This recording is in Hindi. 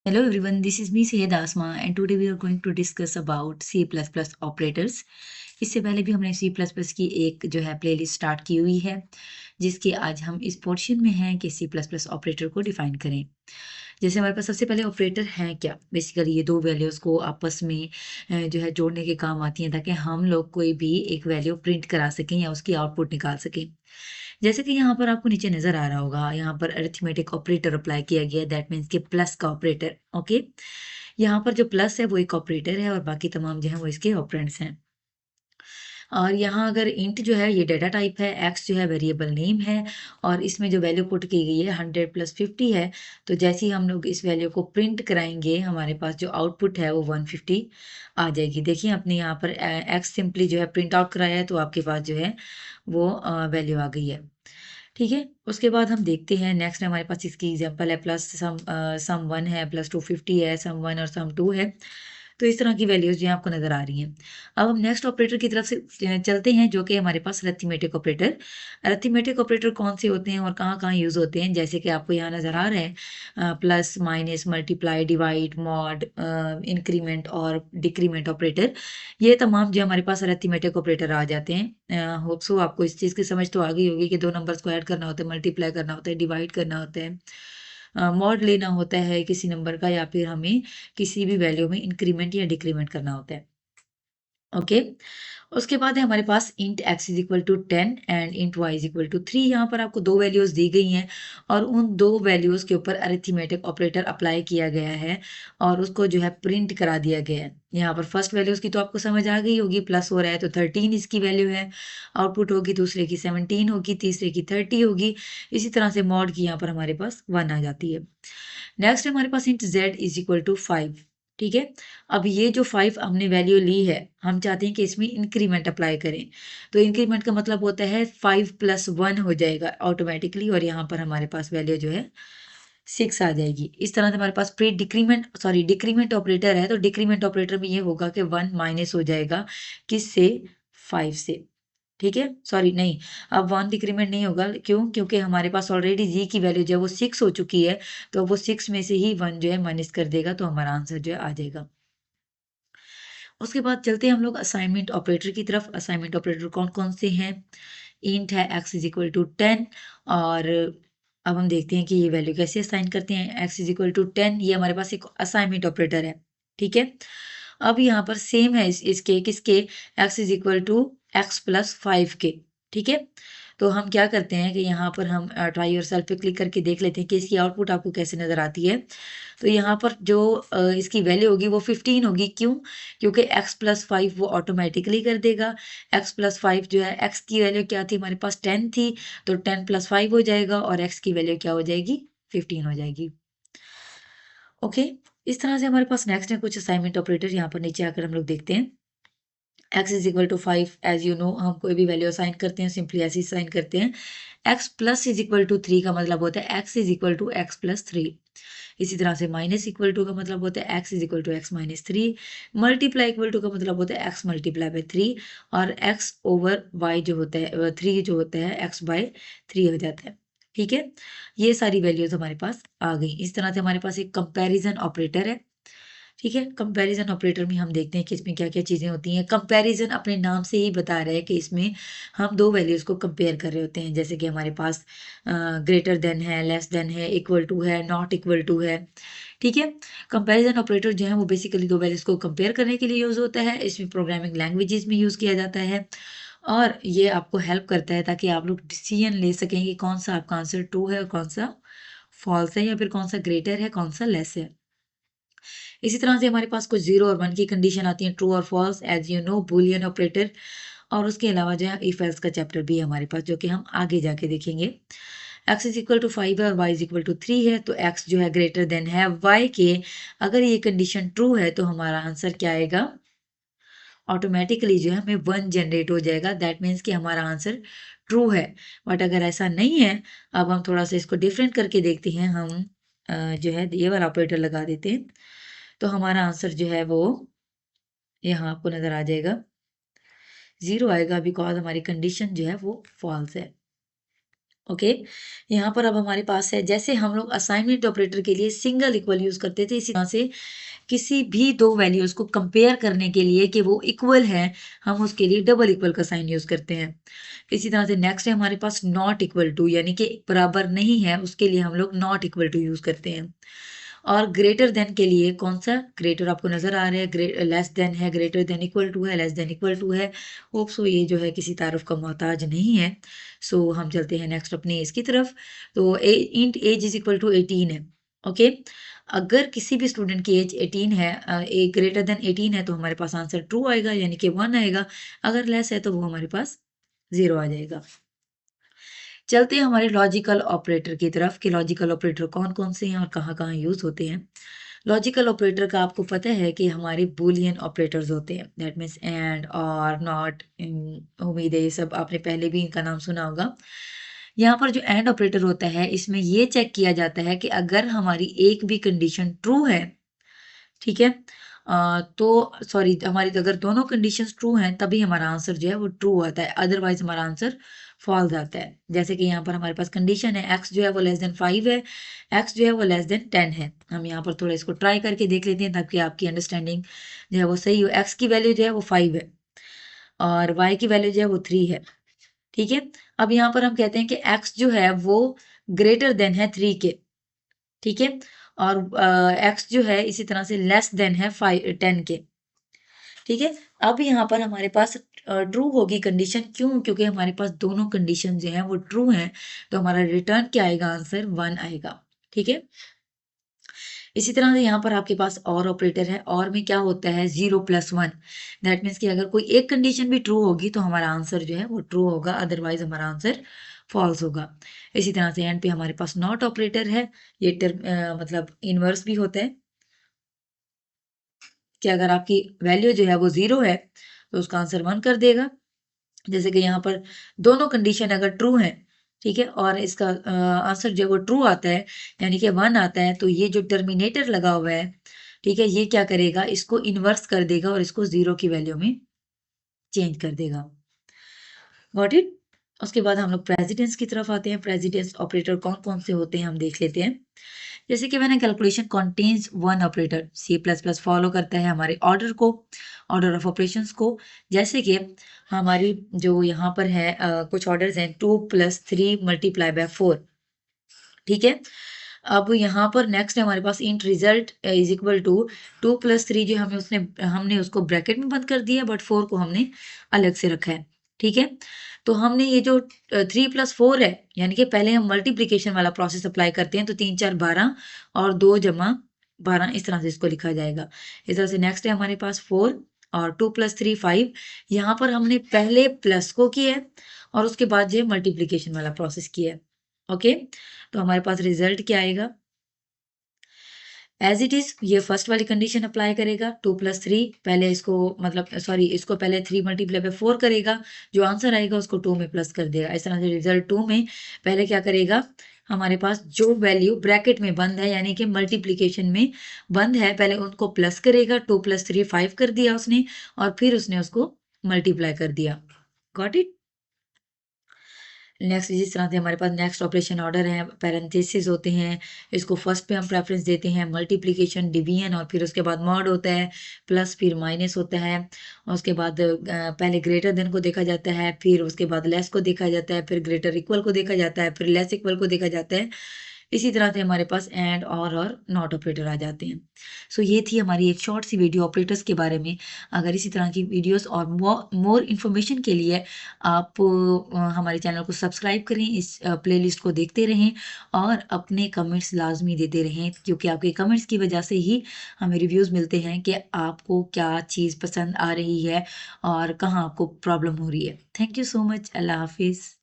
Hello everyone, this is me Syed Asma and today we are going to discuss about C++ operators. इससे पहले भी हमने C++ की एक जो है प्लेलिस्ट स्टार्ट की हुई है जिसके आज हम इस पोर्शन में हैं कि C++ ऑपरेटर को डिफाइन करें। जैसे हमारे पास सबसे पहले ऑपरेटर हैं क्या, बेसिकली ये दो वैल्यूज़ को आपस में जो है जोड़ने के काम आती हैं ताकि हम लोग कोई भी एक वैल्यू प्रिंट करा सकें या उसकी आउटपुट निकाल सकें। जैसे कि यहाँ पर आपको नीचे नज़र आ रहा होगा, यहाँ पर अरिथमेटिक ऑपरेटर अप्लाई किया गया है, दैट मीन्स कि प्लस का ऑपरेटर। ओके, यहाँ पर जो प्लस है वो एक ऑपरेटर है और बाकी तमाम जो है वो इसके ऑपरेंड्स हैं। और यहाँ अगर इंट जो है ये डेटा टाइप है, एक्स जो है वेरिएबल नेम है और इसमें जो वैल्यू पुट की गई है 100 + 50 है। तो जैसे ही हम लोग इस वैल्यू को प्रिंट कराएंगे हमारे पास जो आउटपुट है वो 150 आ जाएगी। देखिए अपने यहाँ पर एक्स सिंपली जो है प्रिंट आउट कराया है तो आपके पास जो है वो वैल्यू आ गई है। ठीक है, उसके बाद हम देखते हैं नेक्स्ट हमारे पास इसकी एग्जांपल है प्लस सम 1 है, प्लस 250 है, सम 1 और सम 2 है। तो इस तरह की वैल्यूज़ जो हैं आपको नज़र आ रही हैं। अब हम नेक्स्ट ऑपरेटर की तरफ से चलते हैं जो कि हमारे पास अरिथमेटिक ऑपरेटर। अरिथमेटिक ऑपरेटर कौन से होते हैं और कहाँ-कहाँ यूज़ होते हैं, जैसे कि आपको यहाँ नज़र आ रहा है plus, minus, multiply, divide, mod, increment और डिक्रीमेंट ऑपरेटर। ये तमाम जो हमारे पास अरिथमेटिक ऑपरेटर आ जाते हैं। होप सो आपको इस चीज़ की समझ तो आ गई होगी कि दो नंबर्स को ऐड करना होता है, मल्टीप्लाई करना होता है, डिवाइड करना होता है, मॉड लेना होता है किसी नंबर का या फिर हमें किसी भी वैल्यू में इंक्रीमेंट या डिक्रीमेंट करना होता है। ओके, उसके बाद है हमारे पास int x is equal to 10 and int y is equal to 3। यहाँ पर आपको दो वैल्यूज़ दी गई हैं और उन दो वैल्यूज़ के ऊपर अरिथमेटिक ऑपरेटर अप्लाई किया गया है और उसको जो है प्रिंट करा दिया गया है। यहाँ पर फर्स्ट वैल्यूज़ की तो आपको समझ आ गई होगी, प्लस हो रहा है तो 13 इसकी वैल्यू है, आउटपुट होगी दूसरे की 17 होगी, तीसरे की 30 होगी। इसी तरह से मॉड की यहाँ पर हमारे पास 1 आ जाती है। नेक्स्ट हमारे पास int z is equal to 5। ठीक है, अब ये जो 5 हमने वैल्यू ली है हम चाहते हैं कि इसमें इंक्रीमेंट अप्लाई करें। तो इंक्रीमेंट का मतलब होता है 5 + 1 हो जाएगा ऑटोमेटिकली और यहाँ पर हमारे पास वैल्यू जो है 6 आ जाएगी। इस तरह से हमारे पास pre decrement sorry decrement operator है तो डिक्रीमेंट ऑपरेटर में ये होगा कि 1 माइनस हो जाएगा किससे, 5 से। ठीक है, सॉरी नहीं, अब 1 डिक्रीमेंट नहीं होगा, क्यों? क्योंकि हमारे पास ऑलरेडी जी की वैल्यू जो है वो 6 हो चुकी है, तो वो 6 में से ही 1 जो है माइनस कर देगा तो हमारा आंसर जो है आ जाएगा। उसके बाद चलते हैं हम लोग असाइनमेंट ऑपरेटर की तरफ। असाइनमेंट ऑपरेटर कौन-कौन से हैं? इंट है x इज इक्वल टू 10 और अब हम देखते हैं कि ये वैल्यू कैसे असाइन करते हैं। x इज इक्वल टू 10 ये हमारे पास एक असाइनमेंट ऑपरेटर है। ठीक है, अब यहाँ पर सेम है इसके किसके, x is equal to x plus 5 के। ठीक है, तो हम क्या करते हैं कि यहाँ पर हम ट्राई योरसेल्फ पे क्लिक करके देख लेते हैं कि इसकी आउटपुट आपको कैसे नज़र आती है। तो यहाँ पर जो इसकी वैल्यू होगी वो 15 होगी, क्यों? क्योंकि x प्लस 5 वो ऑटोमेटिकली कर देगा। x प्लस 5 जो है, x की वैल्यू क्या थी हमारे पास 10 थी, तो 10 प्लस 5 हो जाएगा और x की वैल्यू क्या हो जाएगी, 15 हो जाएगी। ओके, इस तरह से हमारे पास नेक्स्ट है कुछ असाइनमेंट ऑपरेटर। यहाँ पर नीचे आकर हम लोग देखते हैं x is equal to 5। As you know हम कोई भी वैल्यू असाइन करते हैं सिंपली ऐसे ही असाइन करते हैं। x plus is equal to 3 का मतलब होता है x is equal to x plus 3। इसी तरह से माइनस इक्वल टू का मतलब होता है x is equal to x minus 3। Multiply equal to का मतलब होता है x मल्टीप्लाई बाय 3 और x ओवर y जो होता है 3 जो होता है x बाय 3 हो जाता है। ठीक है, ये सारी वैल्यूज हमारे पास आ गई। इस तरह से हमारे पास एक कंपैरिजन ऑपरेटर है। ठीक है, कंपैरिजन ऑपरेटर में हम देखते हैं कि इसमें क्या-क्या चीज़ें होती हैं। कंपैरिजन अपने नाम से ही बता रहा है कि इसमें हम 2 वैल्यूज़ को कंपेयर कर रहे होते हैं। जैसे कि हमारे पास ग्रेटर देन है, लेस देन है, इक्वल टू है, नॉट इक्वल टू है। ठीक है, कंपैरिजन ऑपरेटर जो है वो बेसिकली 2 वैल्यूज़ को कंपेयर करने के लिए यूज़ होता है। इसमें प्रोग्रामिंग लैंग्वेजेज़ में यूज़ किया जाता है और ये आपको हेल्प करता है ताकि आप लोग डिसीजन ले सकें कि कौन-सा आपका आंसर ट्रू है और कौन-सा फॉल्स है या फिर कौन-सा ग्रेटर है, कौन-सा लेस है। इसी तरह से हमारे पास कुछ 0 और 1 की कंडीशन आती है, ट्रू और false, as you know boolean operator. और उसके अलावा जो है इफ एल्स का चैप्टर भी है हमारे पास जो कि हम आगे जाके देखेंगे। x इज इक्वल टू 5 है और y इज इक्वल टू 3 है तो x जो है ग्रेटर देन है y के। अगर ये कंडीशन ट्रू है तो हमारा आंसर क्या आएगा, ऑटोमेटिकली जो है हमें 1 जनरेट हो जाएगा। दैट मीन्स कि हमारा आंसर ट्रू है। बट अगर ऐसा नहीं है, अब हम थोड़ा सा इसको डिफरेंट करके देखते हैं। हम जो है ये वाला ऑपरेटर लगा देते हैं तो हमारा आंसर जो है वो यहाँ आपको नज़र आ जाएगा, 0 आएगा बिकॉज़ हमारी कंडीशन जो है वो फ़ॉल्स है। ओके। यहाँ पर अब हमारे पास है, जैसे हम लोग असाइनमेंट ऑपरेटर के लिए सिंगल इक्वल यूज करते थे, इसी तरह से किसी भी दो वैल्यूज को कंपेयर करने के लिए कि वो इक्वल है, हम उसके लिए डबल इक्वल का साइन यूज करते हैं। इसी तरह से नेक्स्ट है हमारे पास नॉट इक्वल टू, यानी कि बराबर नहीं है, उसके लिए हम लोग नॉट इक्वल टू यूज करते हैं। और ग्रेटर देन के लिए कौन सा, ग्रेटर आपको नजर आ रहा है, लेस देन है, ग्रेटर देन इक्वल टू है, लेस देन इक्वल टू है। होप सो ये जो है किसी तारुफ का मोहताज नहीं है। सो हम चलते हैं नेक्स्ट अपनी इसकी तरफ। तो int age is equal to 18 है। ओके। अगर किसी भी स्टूडेंट की एज 18 है, ए ग्रेटर देन 18 है, तो हमारे पास आंसर ट्रू आएगा, यानी कि 1 आएगा। अगर लेस है तो वो हमारे पास 0 आ जाएगा। चलते हैं हमारे लॉजिकल ऑपरेटर की तरफ कि लॉजिकल ऑपरेटर कौन कौन से हैं और कहाँ कहाँ यूज होते हैं। लॉजिकल ऑपरेटर का आपको पता है कि हमारे बुलियन ऑपरेटर्स होते हैं, दैट मीन्स एंड और नॉट। उम्मीद है ये सब आपने पहले भी इनका नाम सुना होगा। यहाँ पर जो एंड ऑपरेटर होता है, इसमें ये चेक किया जाता है कि अगर हमारी एक भी कंडीशन ट्रू है, ठीक है, तो सॉरी, हमारी अगर दोनों कंडीशंस ट्रू हैं तभी हमारा आंसर जो है वो ट्रू आता है, अदरवाइज हमारा आंसर फॉल्स आता है। जैसे कि यहाँ पर हमारे पास कंडीशन है एक्स जो है वो लेस देन 5 है, एक्स जो है वो लेस देन 10 है। हम यहाँ पर थोड़ा इसको ट्राई करके देख लेते हैं ताकि आपकी अंडरस्टैंडिंग जो है वो सही हो। एक्स की वैल्यू जो है वो 5 है और वाई की वैल्यू जो है वो 3 है। ठीक है। अब यहाँ पर हम कहते हैं कि एक्स जो है वो ग्रेटर देन है 3 के, ठीक है, और एक्स जो है इसी तरह से लेस देन है 10 के। ठीक है। अब यहाँ पर हमारे पास ट्रू होगी कंडीशन, क्यों, क्योंकि हमारे पास दोनों कंडीशन जो है वो ट्रू हैं, तो हमारा रिटर्न क्या आएगा, आंसर 1 आएगा। ठीक है। इसी तरह से यहाँ पर आपके पास और ऑपरेटर है, और में क्या होता है 0+1, दैट मीन्स कि अगर कोई एक कंडीशन भी ट्रू होगी तो हमारा आंसर जो है वो ट्रू होगा, अदरवाइज हमारा आंसर फॉल्स होगा। इसी तरह से एंड पे हमारे पास नॉट ऑपरेटर है, ये टर्म मतलब इनवर्स भी होता है कि अगर आपकी वैल्यू जो है वो 0 है तो उसका आंसर 1 कर देगा। जैसे कि यहाँ पर दोनों कंडीशन अगर ट्रू है, ठीक है, और इसका आंसर जो है वो ट्रू आता है, यानी कि 1 आता है, तो ये जो टर्मिनेटर लगा हुआ है, ठीक है, ये क्या करेगा, इसको इन्वर्स कर देगा और इसको 0 की वैल्यू में चेंज कर देगा। Got it. उसके बाद हम लोग प्रेसिडेंस की तरफ आते हैं। प्रेसिडेंस ऑपरेटर कौन कौन से होते हैं हम देख लेते हैं। जैसे कि मैंने calculation contains one operator, C plus plus follow करता है हमारे ऑर्डर को, ऑर्डर ऑफ ऑपरेशंस को। जैसे कि हमारी जो यहाँ पर है कुछ ऑर्डर्स हैं 2+3 मल्टीप्लाई बाय 4, ठीक है। अब यहाँ पर नेक्स्ट है हमारे पास int result is equal to 2+3, जो हमने उसको ब्रैकेट में बंद कर दिया, बट 4 को हमने अलग से रखा है। ठीक है। तो हमने ये जो 3+4 है, यानी कि पहले हम मल्टीप्लीकेशन वाला प्रोसेस अप्लाई करते हैं, तो 3×4 = 12 और 2 + 12 इस तरह से इसको लिखा जाएगा। इस तरह से नेक्स्ट है हमारे पास 4 और 2+3 5। यहाँ पर हमने पहले प्लस को किया है और उसके बाद जो मल्टीप्लीकेशन वाला प्रोसेस किया है। ओके। तो हमारे पास रिजल्ट क्या आएगा, एज इट इज ये फर्स्ट वाली कंडीशन अप्लाई करेगा, 2+3 पहले इसको मतलब सॉरी इसको पहले 3 मल्टीप्लाई बाय 4 करेगा, जो आंसर आएगा उसको 2 में प्लस कर देगा। इस तरह से रिजल्ट 2 में पहले क्या करेगा, हमारे पास जो वैल्यू ब्रैकेट में बंद है यानी कि मल्टीप्लीकेशन में बंद है, पहले उनको प्लस करेगा, 2+3 5 कर दिया उसने, और फिर उसने उसको मल्टीप्लाई कर दिया। Got it. नेक्स्ट जिस तरह से हमारे पास नेक्स्ट ऑपरेशन ऑर्डर है, पैरेंथेसिस होते हैं, इसको फर्स्ट पे हम प्रेफरेंस देते हैं, मल्टीप्लिकेशन डिवीजन, और फिर उसके बाद मॉड होता है, प्लस फिर माइनस होता है, और उसके बाद पहले ग्रेटर देन को देखा जाता है, फिर उसके बाद लेस को देखा जाता है, फिर ग्रेटर इक्वल को देखा जाता है, फिर लेस इक्वल को देखा जाता है। इसी तरह से हमारे पास एंड और नॉट ऑपरेटर आ जाते हैं। सो ये थी हमारी एक शॉर्ट सी वीडियो ऑपरेटर्स के बारे में। अगर इसी तरह की वीडियोस और मोर इन्फॉर्मेशन के लिए आप हमारे चैनल को सब्सक्राइब करें, इस प्लेलिस्ट को देखते रहें और अपने कमेंट्स लाजमी देते रहें, क्योंकि आपके कमेंट्स की वजह से ही हमें रिव्यूज़ मिलते हैं कि आपको क्या चीज़ पसंद आ रही है और कहाँ आपको प्रॉब्लम हो रही है। Thank you so much. अल्लाह हाफिज़।